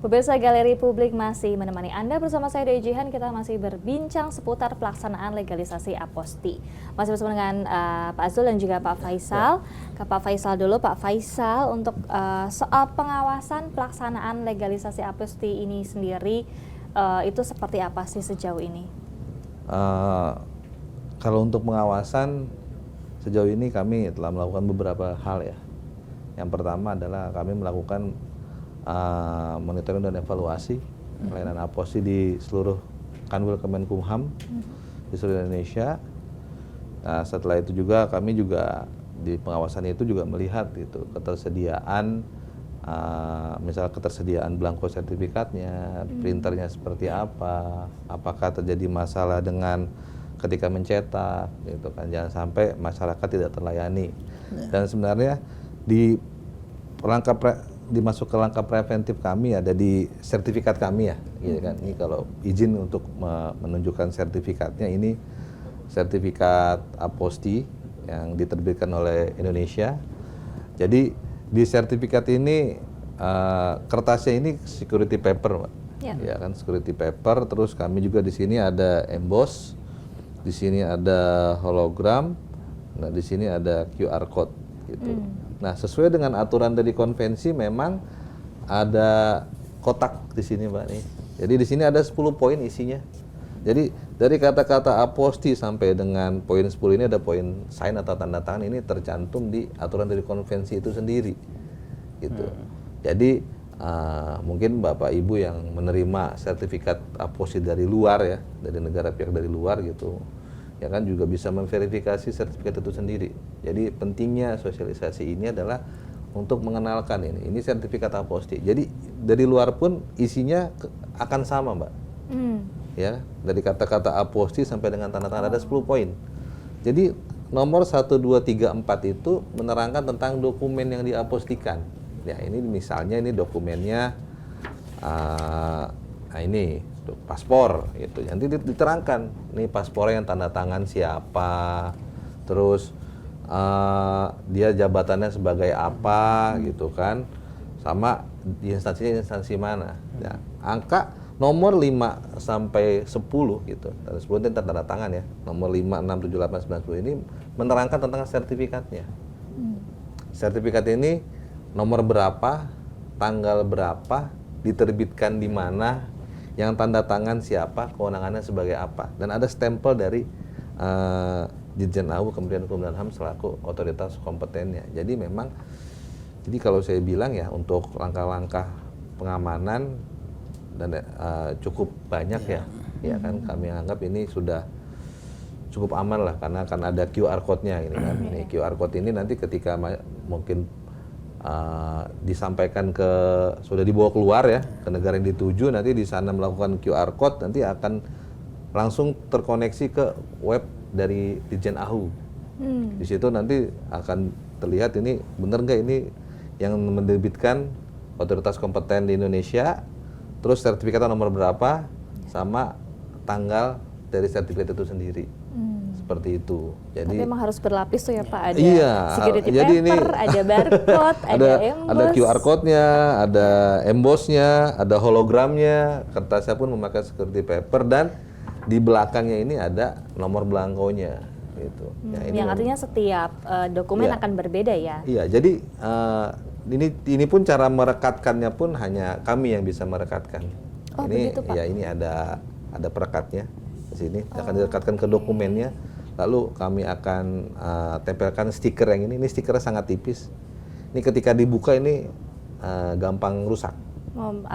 Pemirsa Galeri Publik masih menemani Anda bersama saya Dea Jihan. Kita masih berbincang seputar pelaksanaan legalisasi aposti. Masih bersama dengan Pak Zul dan juga Pak Faisal. Ke Pak Faisal dulu, Pak Faisal, untuk soal pengawasan pelaksanaan legalisasi aposti ini sendiri, itu seperti apa sih sejauh ini? Kalau untuk pengawasan sejauh ini kami telah melakukan beberapa hal ya. Yang pertama adalah kami melakukan monitoring dan evaluasi pelayanan aposti di seluruh Kanwil Kemenkumham di seluruh Indonesia. Nah, setelah itu juga kami juga di pengawasan itu juga melihat itu ketersediaan, misalnya ketersediaan belangko sertifikatnya, printernya seperti apa, apakah terjadi masalah dengan ketika mencetak, gitu kan, jangan sampai masyarakat tidak terlayani. Dan sebenarnya dimasuk ke langkah preventif kami ada di sertifikat kami ya, gitu kan. Ini kalau izin untuk menunjukkan sertifikatnya, ini sertifikat aposti yang diterbitkan oleh Indonesia. Jadi di sertifikat ini kertasnya ini security paper, Mbak. Ya kan, security paper. Terus kami juga di sini ada emboss, di sini ada hologram, nah di sini ada QR code gitu. Nah, sesuai dengan aturan dari konvensi memang ada kotak di sini, Mbak nih. Jadi di sini ada 10 poin isinya. Jadi dari kata-kata aposti sampai dengan poin 10 ini ada poin sign atau tanda tangan, ini tercantum di aturan dari konvensi itu sendiri. Gitu. Jadi mungkin Bapak Ibu yang menerima sertifikat aposti dari luar ya, dari negara pihak dari luar gitu, ya kan, juga bisa memverifikasi sertifikat itu sendiri. Jadi pentingnya sosialisasi ini adalah untuk mengenalkan ini sertifikat aposti. Jadi dari luar pun isinya akan sama, Mbak. Ya, dari kata-kata aposti sampai dengan tanda tangan ada 10 poin. Jadi nomor 1, 2, 3, 4 itu menerangkan tentang dokumen yang diapostikan. Ya, ini misalnya ini dokumennya ini paspor itu, nanti diterangkan nih paspornya yang tanda tangan siapa, terus dia jabatannya sebagai apa gitu kan, sama di instansi mana. Ya, angka nomor 5 sampai 10 gitu, dari 10 itu tanda tangan ya, nomor 5, 6, 7, 8, 9, 10 ini menerangkan tentang sertifikatnya. Sertifikat ini nomor berapa, tanggal berapa, diterbitkan di mana, yang tanda tangan siapa, kewenangannya sebagai apa, dan ada stempel dari Ditjen AU Kementerian Hukum dan HAM selaku otoritas kompetennya. Jadi memang, jadi kalau saya bilang ya, untuk langkah-langkah pengamanan dan cukup banyak ya kan, kami anggap ini sudah cukup aman lah, karena akan ada QR code-nya ini kan. Ini QR code ini nanti ketika mungkin disampaikan sudah dibawa keluar ya ke negara yang dituju, nanti di sana melakukan QR code, nanti akan langsung terkoneksi ke web dari Ditjen AU. Di situ nanti akan terlihat ini benar nggak ini yang menerbitkan otoritas kompeten di Indonesia, terus sertifikatnya nomor berapa, sama tanggal dari sertifikat itu sendiri. Seperti itu. Jadi tapi memang harus berlapis tuh ya Pak, ada security jadi paper, ada barcode, ada emboss. Ada QR code-nya, ada emboss-nya, ada hologramnya, kertasnya pun memakai security paper, dan di belakangnya ini ada nomor belangkonya gitu. Ya, yang artinya setiap dokumen akan berbeda ya. Iya, jadi ini pun cara merekatkannya pun hanya kami yang bisa merekatkan. Oh, ini begitu, Pak? Ya, ini ada perekatnya di sini, akan direkatkan ke dokumennya. Lalu kami akan tempelkan stiker yang ini stikernya sangat tipis. Ini ketika dibuka ini gampang rusak.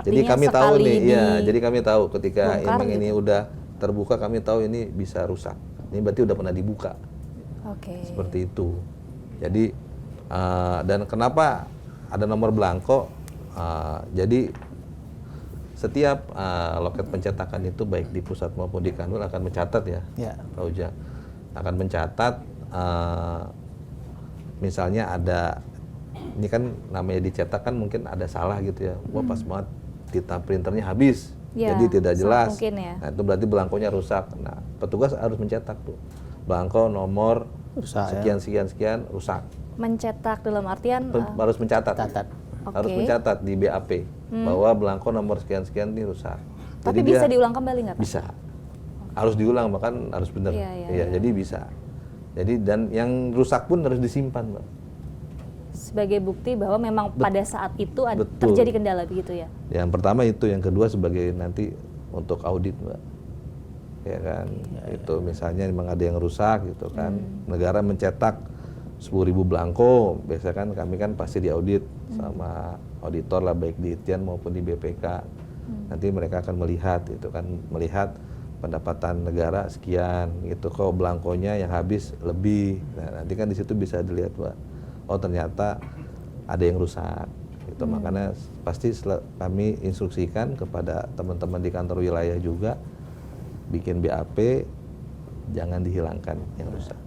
Jadi kami tahu nih, jadi kami tahu ketika emang ini udah terbuka, kami tahu ini bisa rusak. Ini berarti udah pernah dibuka. Seperti itu. Jadi dan kenapa ada nomor belangko? Jadi setiap loket pencetakan itu baik di pusat maupun di Kanwil akan mencatat ya, Pak Ujang. Akan mencatat misalnya ada, ini kan namanya dicetak kan mungkin ada salah gitu ya, wah pas banget tinta printernya habis, jadi tidak jelas, nah itu berarti belangkonya rusak. Nah, petugas harus mencetak tuh belangko nomor rusak, sekian rusak. Mencetak dalam artian harus mencatat. harus mencatat di BAP bahwa belangko nomor sekian-sekian ini rusak. Tapi Jadi bisa dia diulang kembali nggak Pak? bisa, harus diulang, bahkan harus benar. Iya, jadi bisa. Jadi dan yang rusak pun harus disimpan, Mbak. Sebagai bukti bahwa memang pada saat itu terjadi kendala begitu ya? Yang pertama itu, yang kedua sebagai nanti untuk audit, Mbak. Ya kan, itu misalnya memang ada yang rusak gitu kan. Negara mencetak 10.000 belangko, biasanya kan kami kan pasti diaudit sama auditor lah, baik di Itjen maupun di BPK. Nanti mereka akan melihat itu kan, melihat pendapatan negara sekian gitu, kok belangkonya yang habis lebih. Nah, nanti kan di situ bisa dilihat, Mbak, oh ternyata ada yang rusak gitu. Makanya pasti kami instruksikan kepada teman-teman di kantor wilayah juga bikin BAP, jangan dihilangkan yang rusak.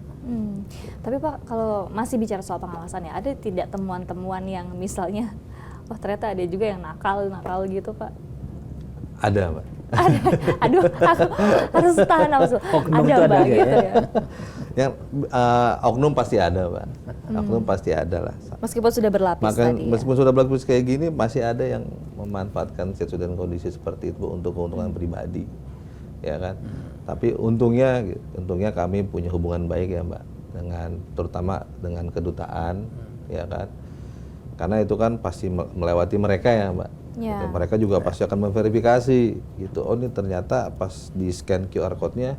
Tapi Pak, kalau masih bicara soal pengawasan ya, ada tidak temuan-temuan yang misalnya, oh ternyata ada juga yang nakal gitu Pak? Ada, Mbak. Ada. Aduh, aku harus tahan nafsu. Ada Mbak gitu ya. Yang oknum pasti ada, Mbak. Oknum pasti ada lah. Meskipun sudah berlapis tadi ya? Meskipun sudah berlapis kayak gini, masih ada yang memanfaatkan situasi dan kondisi seperti itu untuk keuntungan pribadi. Ya kan, tapi untungnya kami punya hubungan baik ya Mbak, dengan terutama dengan kedutaan, ya kan, karena itu kan pasti melewati mereka ya Mbak. Ya. Mereka juga pasti akan memverifikasi gitu, oh ini ternyata pas di scan QR code-nya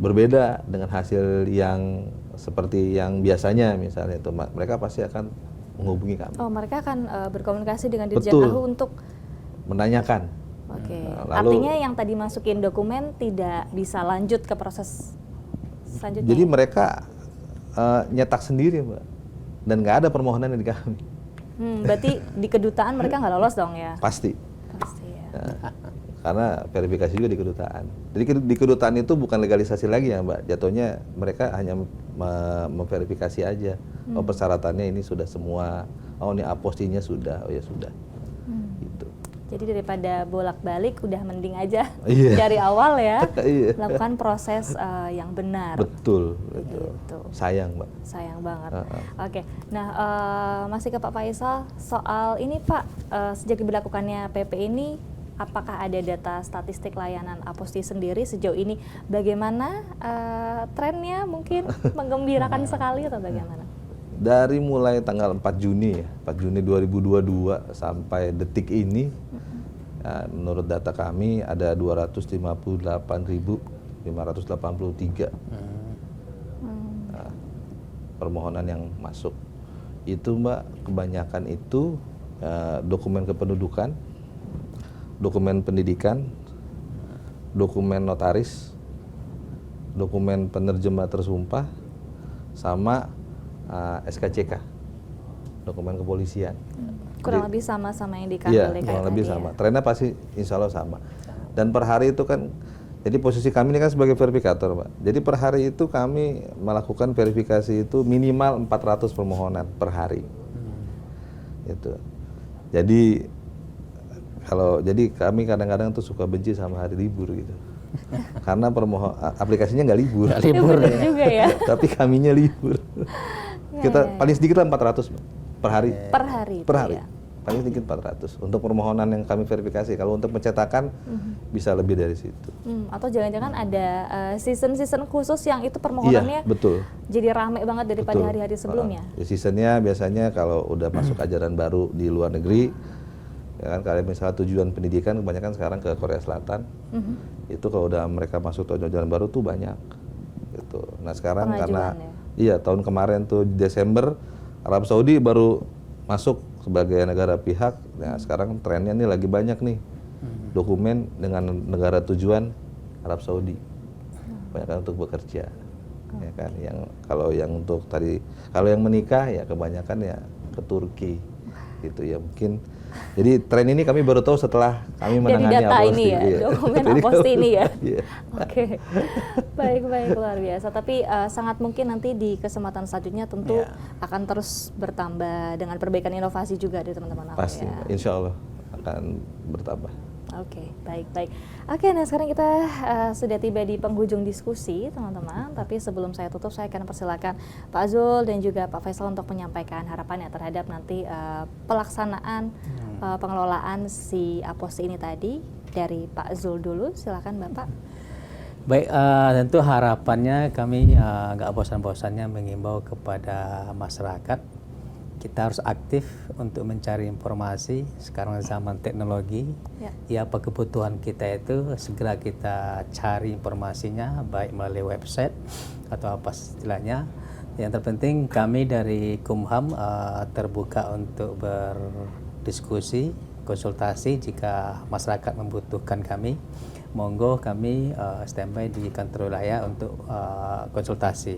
berbeda dengan hasil yang seperti yang biasanya misalnya itu, mereka pasti akan menghubungi kami. Oh, mereka akan berkomunikasi dengan Dirjen AHU untuk menanyakan. Oke, artinya yang tadi masukin dokumen tidak bisa lanjut ke proses selanjutnya? Jadi mereka nyetak sendiri Mbak, dan nggak ada permohonan di kami. Berarti di kedutaan mereka nggak lolos dong ya? Pasti ya. Karena verifikasi juga di kedutaan. Jadi di kedutaan itu bukan legalisasi lagi ya Mbak, jatuhnya mereka hanya memverifikasi aja. Oh persyaratannya ini sudah semua, oh ini apostinya sudah, oh ya sudah. Gitu. Jadi daripada bolak-balik, udah mending aja dari awal ya, lakukan proses yang benar. Betul. Gitu. Sayang Mbak. Sayang banget. Oke, nah masih ke Pak Faisal, soal ini Pak, sejak diberlakukannya PP ini, apakah ada data statistik layanan Aposti sendiri sejauh ini? Bagaimana trennya, mungkin menggembirakan sekali atau bagaimana? Dari mulai tanggal 4 Juni ya, 4 Juni 2022 sampai detik ini, menurut data kami ada 258.583 permohonan yang masuk. Itu Mbak, kebanyakan itu dokumen kependudukan, dokumen pendidikan, dokumen notaris, dokumen penerjemah tersumpah, sama SKCK, dokumen kepolisian. Kurang lebih sama-sama yang di KPLDK. Iya, kurang lebih tadi sama. Ya? Trennya pasti insya Allah sama. Dan per hari itu kan, jadi posisi kami ini kan sebagai verifikator, Mbak. Jadi per hari itu kami melakukan verifikasi itu minimal 400 permohonan per hari. Gitu. Jadi kami kadang-kadang tuh suka benci sama hari libur gitu. Karena aplikasinya nggak libur. Libur juga ya. Tapi kaminya libur. Kita paling sedikit lah 400 per hari. Per hari. Per hari. Ya? Paling sedikit 400 untuk permohonan yang kami verifikasi. Kalau untuk pencetakan bisa lebih dari situ. Atau jangan-jangan ada season-season khusus yang itu permohonannya betul. Jadi rame banget daripada hari-hari sebelumnya. Seasonnya biasanya kalau udah masuk ajaran baru di luar negeri, ya kan, kalau misalnya tujuan pendidikan kebanyakan sekarang ke Korea Selatan, itu kalau udah mereka masuk tujuan baru tuh banyak. Gitu. Nah sekarang karena tahun kemarin tuh Desember Arab Saudi baru masuk sebagai negara pihak. Nah sekarang trennya nih lagi banyak nih dokumen dengan negara tujuan Arab Saudi, banyak untuk bekerja. Ya kan, kalau yang menikah ya kebanyakan ya ke Turki, gitu ya mungkin. Jadi tren ini kami baru tahu setelah kami menangani data Aposti. Ini ya, iya. dokumen Aposti ini ya. Iya. Oke, baik luar biasa. Tapi sangat mungkin nanti di kesempatan selanjutnya tentu akan terus bertambah dengan perbaikan inovasi juga dari teman-teman. Pasti, Insya Allah akan bertambah. Oke, baik. Oke, nah sekarang kita sudah tiba di penghujung diskusi, teman-teman. Tapi sebelum saya tutup, saya akan persilakan Pak Zul dan juga Pak Faisal untuk menyampaikan harapannya terhadap nanti pelaksanaan pengelolaan si Aposti ini tadi. Dari Pak Zul dulu, silakan Bapak. Baik, tentu harapannya kami nggak bosan-bosannya mengimbau kepada masyarakat. Kita harus aktif untuk mencari informasi. Sekarang zaman teknologi, ya apa kebutuhan kita itu segera kita cari informasinya, baik melalui website atau apa istilahnya. Yang terpenting kami dari Kumham terbuka untuk berdiskusi, konsultasi jika masyarakat membutuhkan kami. Monggo kami standby di kantor wilayah untuk konsultasi.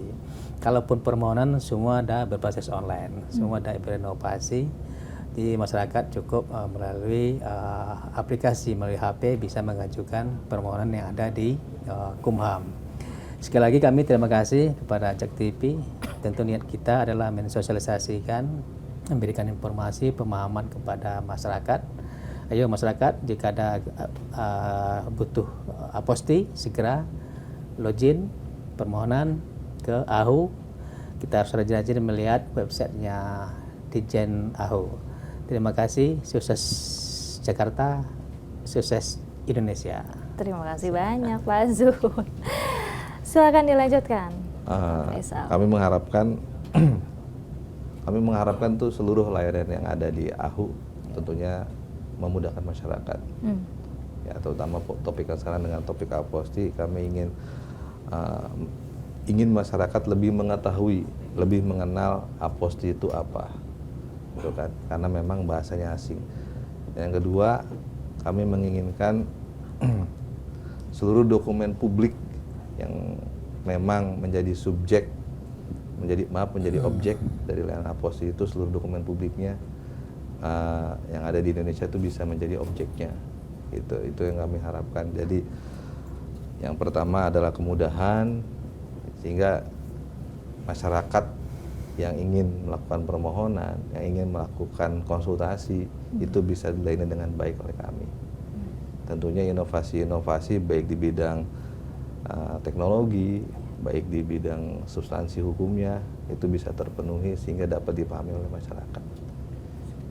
Kalaupun permohonan semua ada berbasis online, semua ada berinovasi. Di masyarakat cukup melalui aplikasi, melalui HP bisa mengajukan permohonan yang ada di Kumham. Sekali lagi kami terima kasih kepada Jak TV. Tentu niat kita adalah mensosialisasikan, memberikan informasi, pemahaman kepada masyarakat. Ayo masyarakat, jika ada butuh aposti, segera login permohonan ke AHU. Kita harus rajin-rajin melihat websitenya Ditjen AHU. Terima kasih, sukses Jakarta, sukses Indonesia. Terima kasih banyak Pak Zul. Silakan dilanjutkan. Kami mengharapkan tuh seluruh layanan yang ada di AHU tentunya memudahkan masyarakat. Ya, terutama topik sekarang dengan topik aposti, kami ingin masyarakat lebih mengetahui, lebih mengenal aposti itu apa, gitu kan? Karena memang bahasanya asing. Yang kedua, kami menginginkan seluruh dokumen publik yang memang menjadi subjek, menjadi objek dari layanan aposti itu, seluruh dokumen publiknya yang ada di Indonesia itu bisa menjadi objeknya. Itu yang kami harapkan. Jadi yang pertama adalah kemudahan, sehingga masyarakat yang ingin melakukan permohonan, yang ingin melakukan konsultasi itu bisa dilayani dengan baik oleh kami. Tentunya inovasi-inovasi baik di bidang teknologi, baik di bidang substansi hukumnya itu bisa terpenuhi sehingga dapat dipahami oleh masyarakat.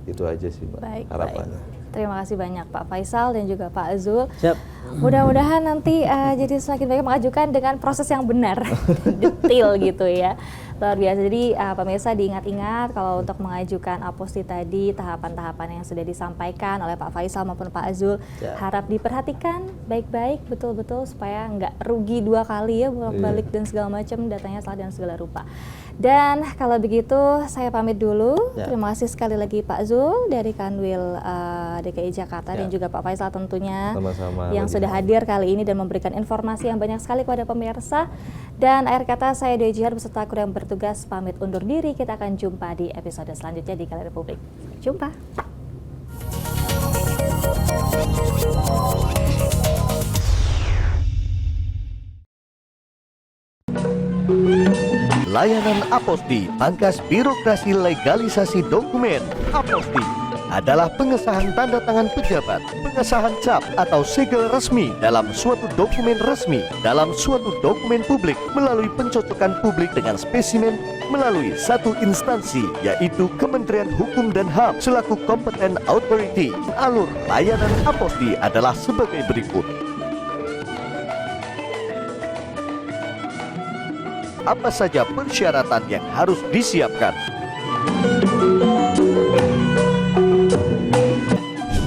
Itu aja sih Mbak, harapannya. Terima kasih banyak Pak Faisal dan juga Pak Zul. Siap. Mudah-mudahan nanti jadi semakin banyak mengajukan dengan proses yang benar, detail gitu ya. Luar biasa. Jadi pemirsa diingat-ingat kalau untuk mengajukan aposti tadi tahapan-tahapan yang sudah disampaikan oleh Pak Faisal maupun Pak Zul harap diperhatikan baik-baik, betul-betul supaya nggak rugi dua kali ya, bolak-balik dan segala macam, datanya salah dan segala rupa. Dan kalau begitu saya pamit dulu. Terima kasih sekali lagi Pak Zul dari Kanwil DKI Jakarta dan juga Pak Faisal tentunya yang sudah hadir kali ini dan memberikan informasi yang banyak sekali kepada pemirsa. Dan akhir kata saya Dewi Jihan beserta kru yang bertugas pamit undur diri. Kita akan jumpa di episode selanjutnya di Galeri Publik. Sampai jumpa. Layanan Aposti, pangkas birokrasi legalisasi dokumen. Aposti adalah pengesahan tanda tangan pejabat, pengesahan cap atau segel resmi dalam suatu dokumen resmi, dalam suatu dokumen publik melalui pencocokan publik dengan spesimen melalui satu instansi, yaitu Kementerian Hukum dan HAM selaku competent authority. Alur layanan Aposti adalah sebagai berikut. Apa saja persyaratan yang harus disiapkan?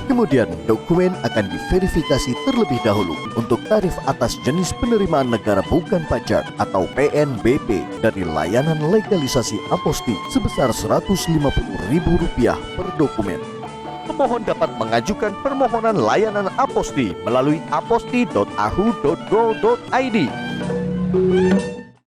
Kemudian dokumen akan diverifikasi terlebih dahulu untuk tarif atas jenis penerimaan negara bukan pajak atau PNBP dari layanan legalisasi aposti sebesar Rp150.000 per dokumen. Pemohon dapat mengajukan permohonan layanan aposti melalui aposti.ahu.go.id.